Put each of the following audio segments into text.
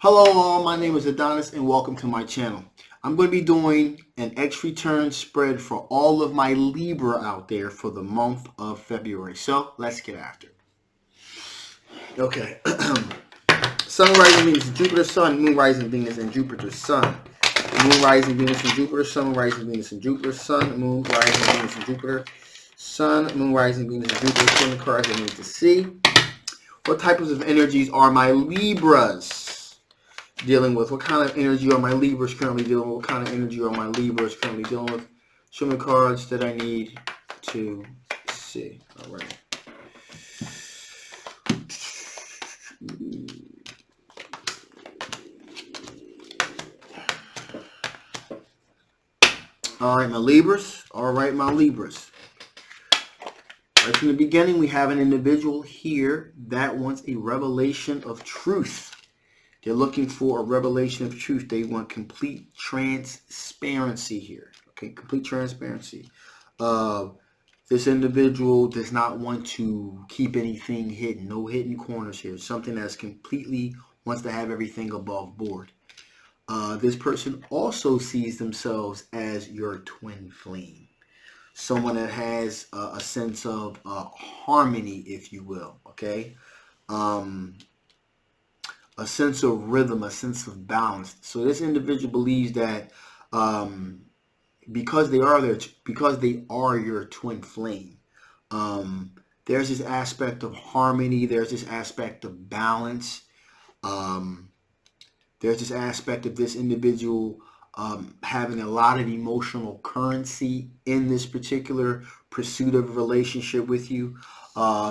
Hello all, my name is Adonis and welcome to my channel. I'm going to be doing an X return spread for all of my Libra out there for the month of February. So let's get after it. Okay. Sun rising Venus and Jupiter, Sun, Moon rising Venus and Jupiter, Sun. Moon rising Venus and Jupiter, Sun rising Venus and Jupiter, Sun, Moon rising Venus and Jupiter, Sun, Moon rising Venus and Jupiter. Some cards I need to see. What types of energies are my Libras dealing with? What kind of energy are my Libras currently dealing with? What kind of energy are my Libras currently dealing with? Show me cards that I need to see. All right. All right, my Libras. All right, my Libras. Right from the beginning, we have an individual here that wants a revelation of truth. They're looking for a revelation of truth. They want complete transparency here. Okay, complete transparency. This individual does not want to keep anything hidden. No hidden corners here. Something that's completely wants to have everything above board. This person also sees themselves as your twin flame. Someone that has a sense of harmony, if you will. Okay. Um, a sense of rhythm, a sense of balance. So this individual believes that um, because they are your twin flame, um, there's this aspect of harmony. There's this aspect of balance. Um, there's this aspect of this individual having a lot of emotional currency in this particular pursuit of a relationship with you.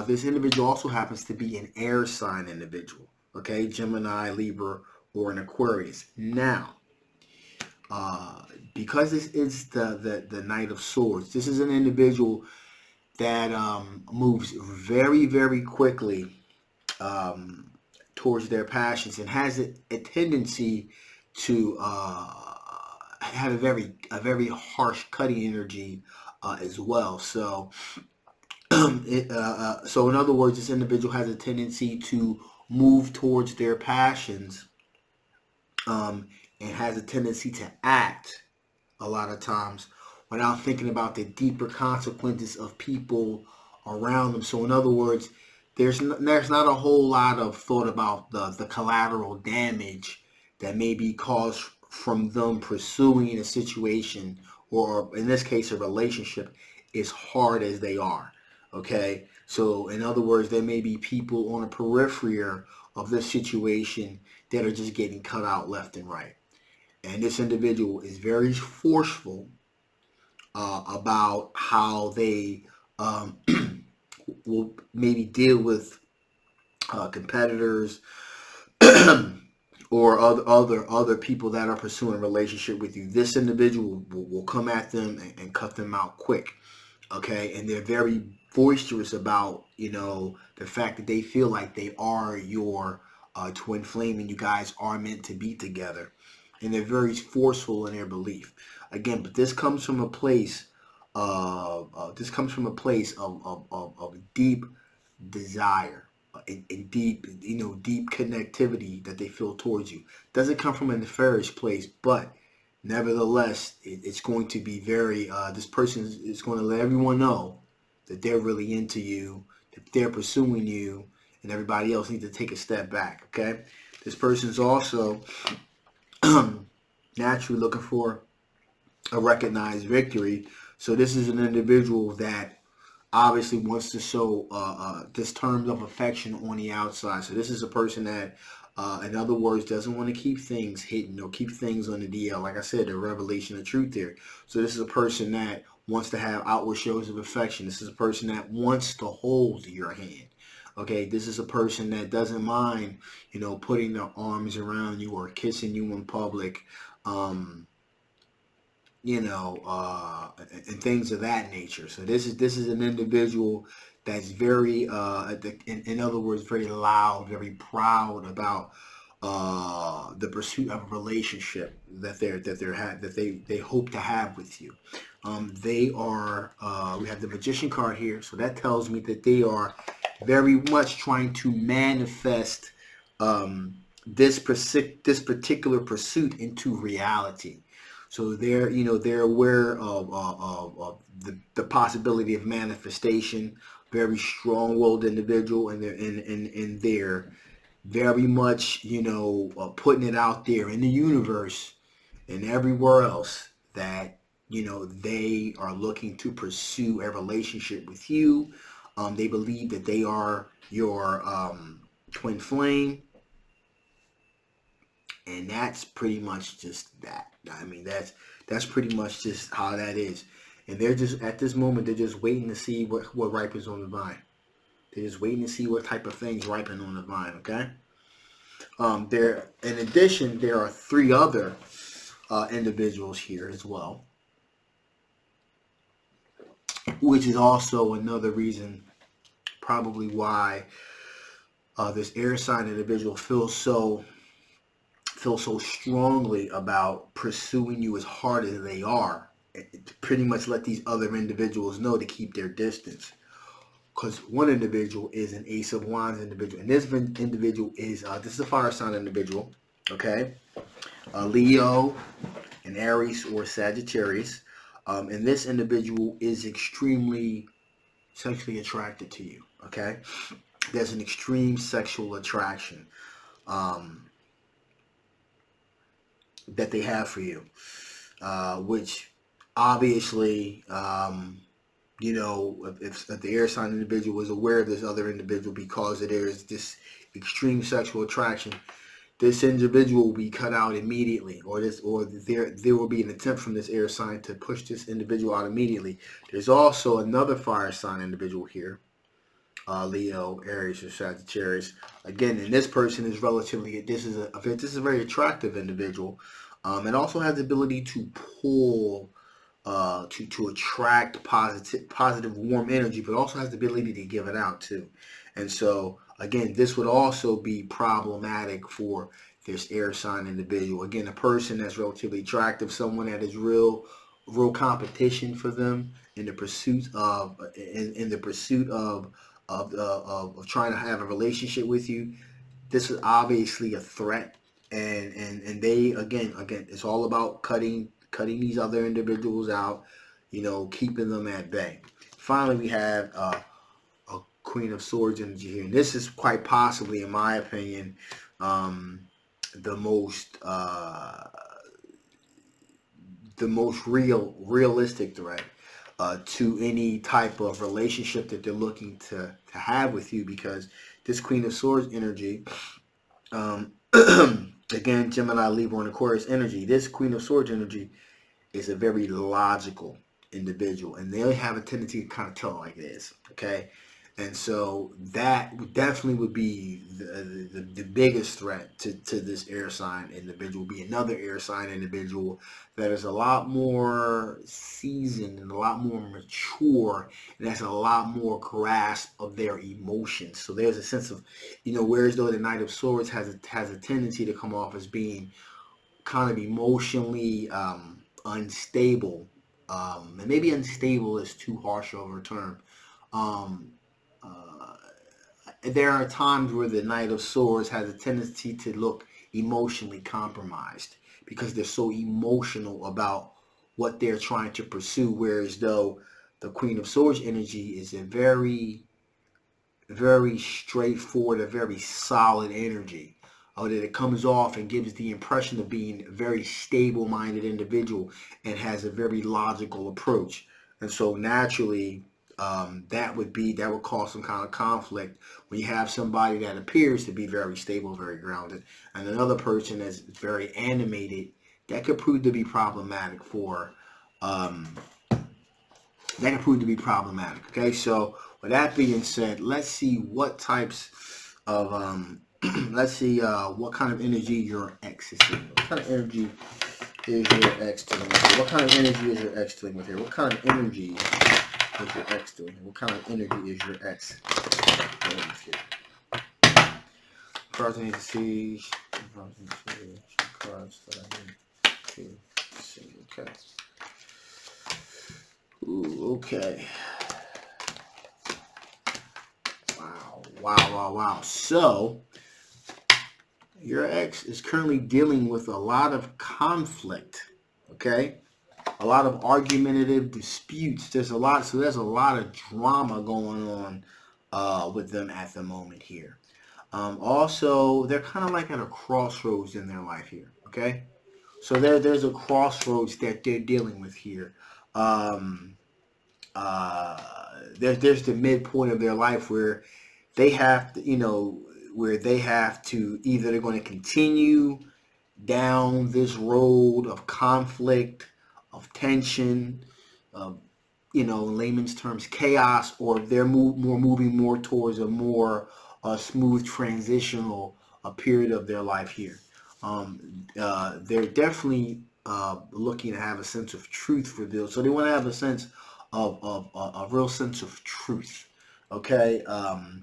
This individual also happens to be an air sign individual. Okay, Gemini, Libra, or an Aquarius. Now, uh, because this is the Knight of Swords, this is an individual that moves very, very quickly um, towards their passions and has a tendency to have a very harsh, cutting energy as well. So, so in other words, this individual has a tendency to move towards their passions and has a tendency to act a lot of times without thinking about the deeper consequences of people around them. So in other words, there's not a whole lot of thought about the collateral damage that may be caused from them pursuing a situation, or in this case a relationship, as hard as they are. Okay, so in other words, there may be people on the periphery of this situation that are just getting cut out left and right. And this individual is very forceful about how they um, will maybe deal with competitors or other people that are pursuing a relationship with you. This individual will come at them and cut them out quick. Okay, and they're very boisterous about the fact that they feel like they are your twin flame and you guys are meant to be together, and they're very forceful in their belief. Again, but this comes from a place of deep desire and deep deep connectivity that they feel towards you. Doesn't come from a nefarious place, but nevertheless, it's going to be very. This person is going to let everyone know that they're really into you, that they're pursuing you, and everybody else needs to take a step back. Okay, this person is also naturally looking for a recognized victory. So this is an individual that obviously wants to show this terms of affection on the outside. So this is a person that, in other words, doesn't want to keep things hidden or keep things on the DL. Like I said, the revelation of truth there. So this is a person that wants to have outward shows of affection. This is a person that wants to hold your hand. Okay, this is a person that doesn't mind, putting their arms around you or kissing you in public. Um, and things of that nature. So this is an individual that's very, in other words, very loud, very proud about the pursuit of a relationship that they hope to have with you. They are. We have the Magician card here, so that tells me that they are very much trying to manifest. Um, this particular pursuit into reality. So they're aware of the possibility of manifestation. Very strong-willed individual, and they're very much putting it out there in the universe and everywhere else that they are looking to pursue a relationship with you. They believe that they are your twin flame, and that's pretty much just that. I mean, that's pretty much just how that is. And they're just at this moment, they're just waiting to see what ripens on the vine. They're just waiting to see what type of things ripen on the vine. Okay. There. In addition, there are three other individuals here as well, which is also another reason, probably why this air sign individual feels so strongly about pursuing you as hard as they are. To pretty much let these other individuals know to keep their distance. Because one individual is an Ace of Wands individual, and this individual is this is a fire sign individual. Okay, Leo, an Aries or Sagittarius, and this individual is extremely sexually attracted to you. Okay, there's an extreme sexual attraction that they have for you, which obviously, if the air sign individual is aware of this other individual because there is this extreme sexual attraction, this individual will be cut out immediately, or there will be an attempt from this air sign to push this individual out immediately. There's also another fire sign individual here, Leo, Aries, or Sagittarius. Again, and this person is this is a very attractive individual. It also has the ability to pull, to attract positive, warm energy, but also has the ability to give it out too. And so, again, this would also be problematic for this air sign individual. Again, a person that's relatively attractive, someone that is real competition for them in the pursuit of trying to have a relationship with you. This is obviously a threat, and they again, it's all about cutting these other individuals out, keeping them at bay. Finally, we have a Queen of Swords energy here, and this is quite possibly, in my opinion, the most realistic threat to any type of relationship that they're looking to have with you, because this Queen of Swords energy, again, Gemini, Libra, and Aquarius energy, this Queen of Swords energy is a very logical individual, and they have a tendency to kind of tell like this, okay? And so that definitely would be the biggest threat to this air sign individual. Be another air sign individual that is a lot more seasoned and a lot more mature, and has a lot more grasp of their emotions. So there's a sense of, whereas though the Knight of Swords has a tendency to come off as being kind of emotionally unstable, and maybe unstable is too harsh of a term. There are times where the Knight of Swords has a tendency to look emotionally compromised because they're so emotional about what they're trying to pursue, whereas though the Queen of Swords energy is a very, very straightforward, a very solid energy. That it comes off and gives the impression of being a very stable-minded individual and has a very logical approach. And so naturally, that would cause some kind of conflict when you have somebody that appears to be very stable, very grounded, and another person that's very animated. That could prove to be problematic Okay, so with that being said, let's see what types of let's see what kind of energy your ex is in. What kind of energy is your ex dealing with here? What kind of energy is your ex dealing with here? What kind of energy is your ex doing? What kind of energy is your ex doing here? Cards I need to see. Cards that I need to see. Okay. Ooh, okay. Wow. So, your ex is currently dealing with a lot of conflict, okay? A lot of argumentative disputes. There's a lot of drama going on with them at the moment here. Also, they're kind of like at a crossroads in their life here, okay? So there's a crossroads that they're dealing with here. Um, uh, there's the midpoint of their life where they have to, where they have to either they're going to continue down this road of conflict, of tension, of, in layman's terms, chaos, or they're moving more towards a more smooth transitional period of their life here. They're definitely looking to have a sense of truth revealed. So they want to have a sense of a real sense of truth. Okay,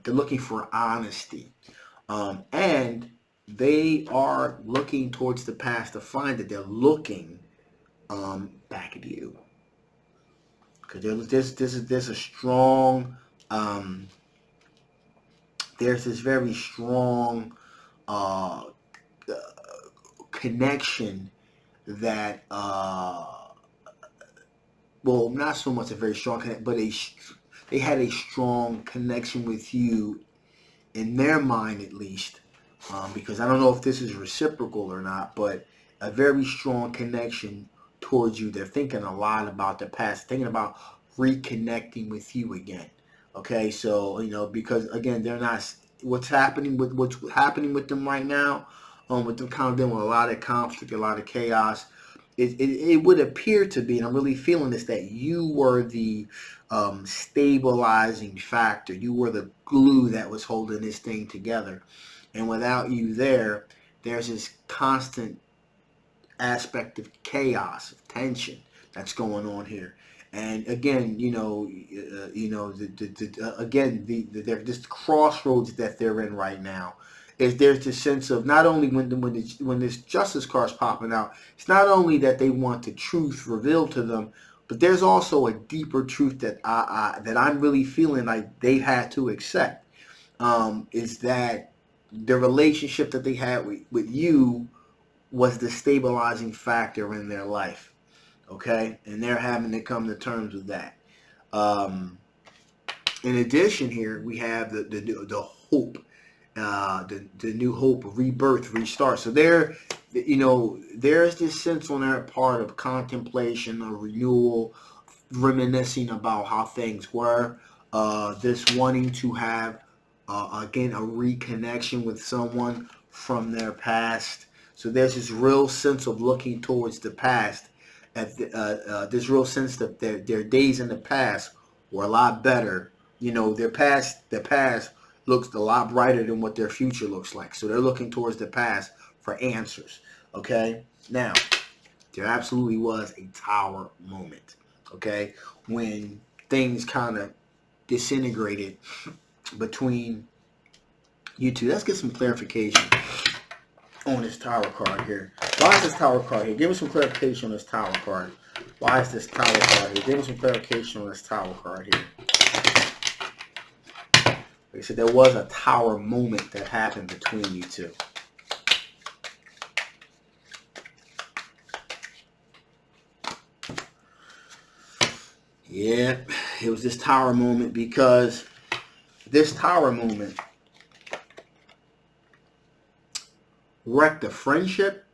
they're looking for honesty, and they are looking towards the past to find that they're looking back at you, because there's a strong there's this very strong uh, connection that well, not so much a very strong connection, but they had a strong connection with you in their mind, at least, because I don't know if this is reciprocal or not, but a very strong connection towards you. They're thinking a lot about the past, thinking about reconnecting with you again. Okay, so because again, they're not what's happening with them right now. With them kind of dealing with a lot of conflict, a lot of chaos. It would appear to be, and I'm really feeling this, that you were the stabilizing factor. You were the glue that was holding this thing together. And without you there, there's this constant aspect of chaos, of tension that's going on here. And again, again, this crossroads that they're in right now is there's this sense of not only when this justice card's popping out, it's not only that they want the truth revealed to them, but there's also a deeper truth that I'm really feeling like they've had to accept. Is that the relationship that they had with you was the stabilizing factor in their life, okay? And they're having to come to terms with that. Um, in addition, here we have the hope, the new hope, rebirth, restart. So there's this sense on their part of contemplation, a renewal, reminiscing about how things were. This wanting to have again a reconnection with someone from their past. So there's this real sense of looking towards the past. This real sense that their days in the past were a lot better. Their past looks a lot brighter than what their future looks like. So they're looking towards the past for answers. Okay, now there absolutely was a tower moment. Okay, when things kind of disintegrated between you two. Let's get some clarification on this tower card here. Why is this tower card here? Give me some clarification on this tower card. Why is this tower card here? Give me some clarification on this tower card here. Like I said, there was a tower moment that happened between you two. Yeah, it was this tower moment because this tower moment wrecked a friendship,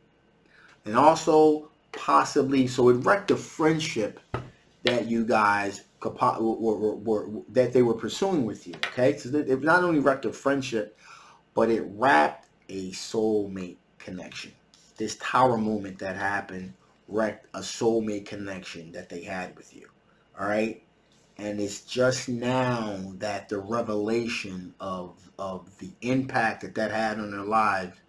and also possibly, so it wrecked a friendship that you guys that they were pursuing with you. Okay, so it not only wrecked a friendship, but it wrapped a soulmate connection. This tower moment that happened wrecked a soulmate connection that they had with you. All right, and it's just now that the revelation of the impact that had on their life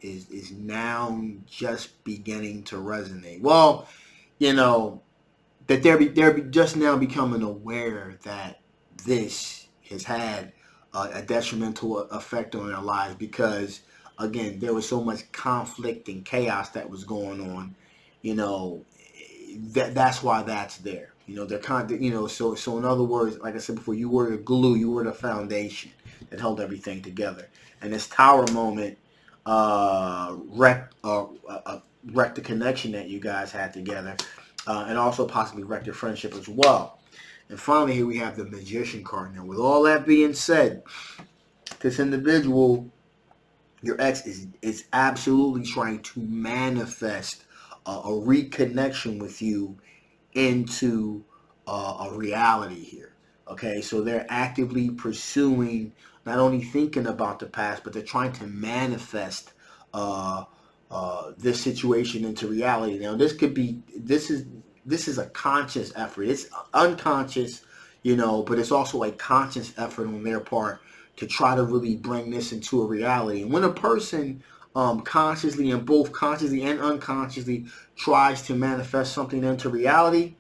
is now just beginning to resonate. Well, that they're just now becoming aware that this has had a detrimental effect on their lives, because again, there was so much conflict and chaos that was going on. That's why that's there. They're so in other words, like I said before, you were the glue, you were the foundation that held everything together. And this tower moment wreck the connection that you guys had together, and also possibly wreck your friendship as well. And finally, here we have the Magician card. Now, with all that being said, this individual, your ex, is absolutely trying to manifest a reconnection with you into a reality here. Okay, so they're actively pursuing, not only thinking about the past, but they're trying to manifest uh, this situation into reality. Now, this is a conscious effort. It's unconscious, but it's also a conscious effort on their part to try to really bring this into a reality. And when a person consciously, and both consciously and unconsciously, tries to manifest something into reality,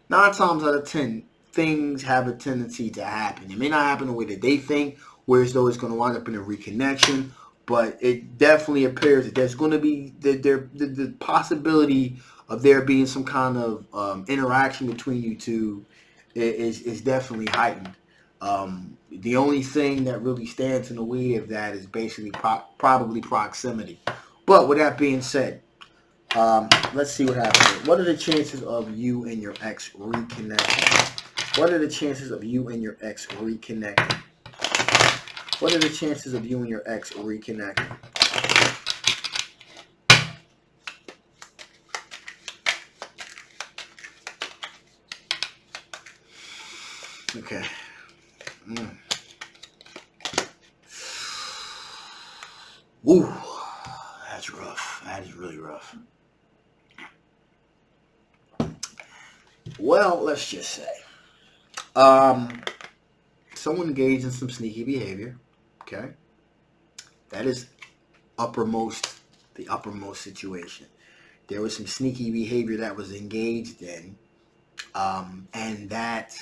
9 times out of 10, things have a tendency to happen. It may not happen the way that they think, whereas though it's going to wind up in a reconnection, but it definitely appears that there's going to be the possibility of there being some kind of interaction between you two is definitely heightened. The only thing that really stands in the way of that is basically probably proximity. But with that being said, let's see what happens. What are the chances of you and your ex reconnecting? What are the chances of you and your ex reconnecting? What are the chances of you and your ex reconnecting? Okay. Ooh, that's rough. That is really rough. Well, let's just say, someone engaged in some sneaky behavior. Okay, that is the uppermost situation. There was some sneaky behavior that was engaged in, and that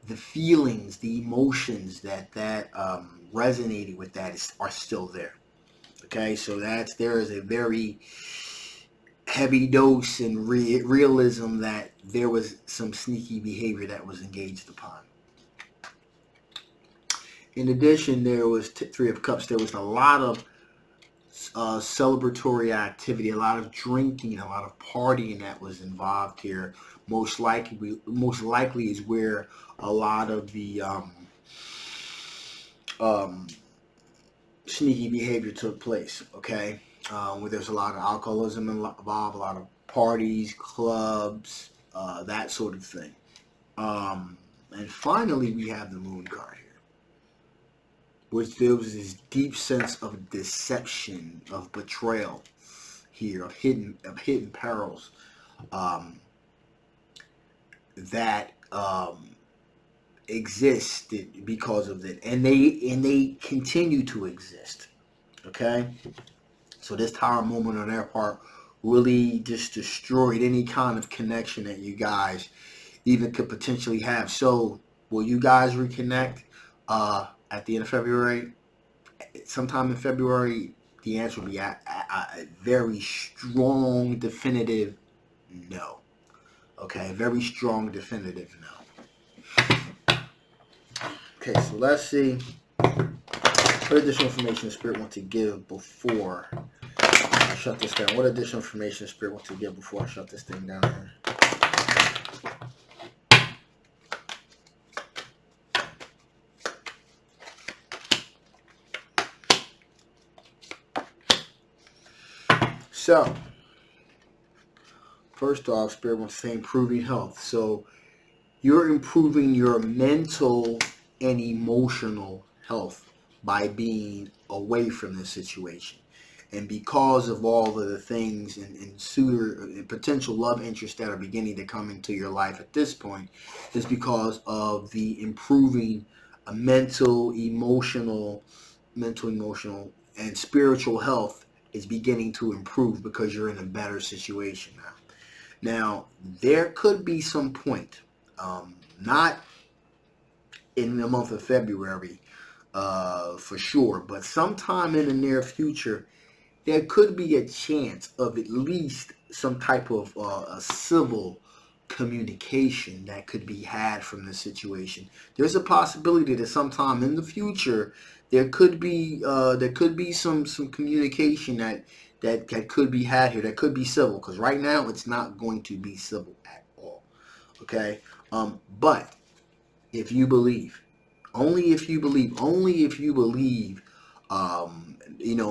the feelings, the emotions that resonated with that are still there. Okay, so there is a very heavy dose in realism that there was some sneaky behavior that was engaged upon. In addition, there was Three of Cups. There was a lot of celebratory activity, a lot of drinking, a lot of partying that was involved here. Most likely is where a lot of the um, sneaky behavior took place. Okay, where there's a lot of alcoholism involved, a lot of parties, clubs, that sort of thing. And finally, we have the Moon card here, which there was this deep sense of deception, of betrayal here, of hidden perils that existed because of it, and they continue to exist. Okay, so this Tower moment on their part really just destroyed any kind of connection that you guys even could potentially have. So will you guys reconnect at the end of February? Sometime in February, the answer will be a very strong, definitive no. Okay, very strong, definitive no. Okay, so let's see what additional information the Spirit wants to give before I shut this down. What additional information the Spirit wants to give before I shut this thing down here? So, first off, Spirit wants to say improving health. So, you're improving your mental and emotional health by being away from this situation. And because of all of the things and suitor and potential love interests that are beginning to come into your life at this point, is because of the improving mental, emotional, and spiritual health is beginning to improve because you're in a better situation now. Now, there could be some point, not in the month of February for sure, but sometime in the near future, there could be a chance of at least some type of a civil communication that could be had from the situation. There's a possibility that sometime in the future there could be some communication that could be had here, that could be civil, because right now it's not going to be civil at all. Okay, but if you believe, only if you believe,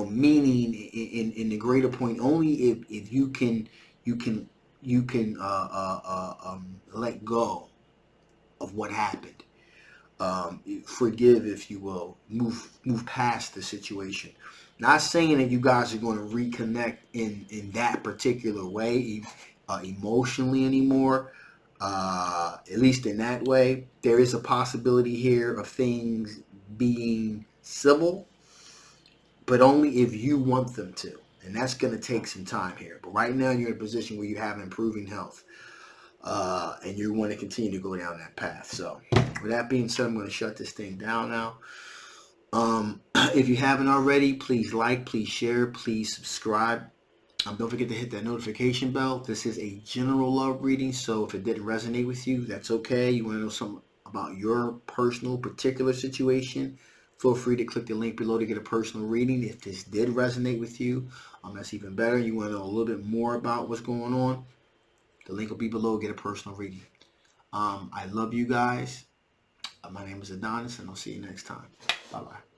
meaning in the greater point, only if you can you can let go of what happened, forgive, if you will, move past the situation. Not saying that you guys are going to reconnect in that particular way, emotionally anymore. At least in that way, there is a possibility here of things being civil, but only if you want them to. And that's going to take some time here. But right now, you're in a position where you have improving health, and you want to continue to go down that path. So, with that being said, I'm going to shut this thing down now. If you haven't already, please like, please share, please subscribe. Don't forget to hit that notification bell. This is a general love reading, so if it didn't resonate with you, that's okay. You want to know something about your personal, particular situation, feel free to click the link below to get a personal reading. If this did resonate with you, that's even better. You want to know a little bit more about what's going on, the link will be below. Get a personal reading. I love you guys. My name is Adonis, and I'll see you next time. Bye-bye.